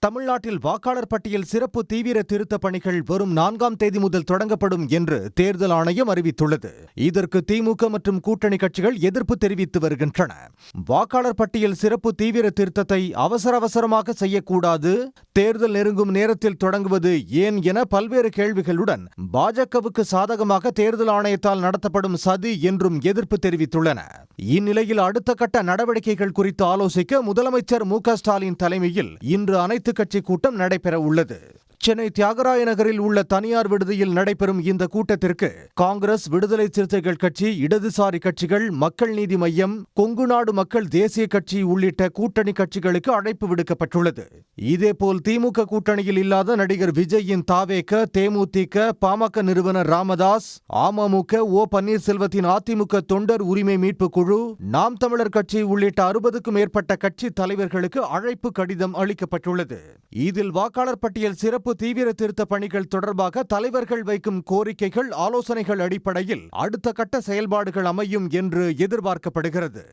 தமிழ்நாட்டில் வாக்காளர் பட்டியல் சிறப்பு தீவிர திருத்த பணிகள் வரும் 4ஆம் தேதி முதல் தொடங்கப்படும் என்று தேர்தல் ஆணையம் அறிவித்துள்ளது. இதற்கு திமுக மற்றும் கூட்டணி கட்சிகள் எதிர்ப்பு தெரிவித்து வருகின்றன. வாக்காளர் பட்டியல் சிறப்பு தீவிர திருத்தத்தை அவசரமாக செய்யக்கூடாது, தேர்தல் நெருங்கும் நேரத்தில் தொடங்குவது ஏன் என பல்வேறு கேள்விகளுடன் பாஜகவுக்கு சாதகமாக தேர்தல் ஆணையத்தால் நடத்தப்படும் சதி என்றும் எதிர்ப்பு தெரிவித்துள்ளன. இந்நிலையில் அடுத்த கட்ட நடவடிக்கைகள் குறித்து ஆலோசிக்க முதலமைச்சர் மு.க.ஸ்டாலின் தலைமையில் இன்று அனைத்து கட்சி கூட்டம் நடைபெற உள்ளது. சென்னை தியாகராய நகரில் உள்ள தனியார் விடுதியில் நடைபெறும் இந்த கூட்டத்திற்கு காங்கிரஸ், விடுதலை சிறுத்தைகள் கட்சி, இடதுசாரி கட்சிகள், மக்கள் நீதி மய்யம், கொங்கு நாடு மக்கள் தேசிய கட்சி உள்ளிட்ட கூட்டணி கட்சிகளுக்கு அழைப்பு விடுக்கப்பட்டுள்ளது. இதேபோல் திமுக கூட்டணியில் இல்லாத நடிகர் விஜயின் தாவேக, தேமுதிக, பாமக நிறுவனர் ராமதாஸ், அமமுக, ஓ பன்னீர்செல்வத்தின் அதிமுக தொண்டர் உரிமை மீட்பு குழு, நாம் தமிழர் கட்சி உள்ளிட்ட 60க்கும் மேற்பட்ட கட்சி தலைவர்களுக்கு அழைப்பு கடிதம் அளிக்கப்பட்டுள்ளது. இதில் வாக்காளர் பட்டியல் சிறப்பு தீவிர திருத்த பணிகள் தொடர்பாக தலைவர்கள் வைக்கும் கோரிக்கைகள், ஆலோசனைகள் அடிப்படையில் அடுத்த கட்ட செயல்பாடுகள் அமையும் என்று எதிர்பார்க்கப்படுகிறது.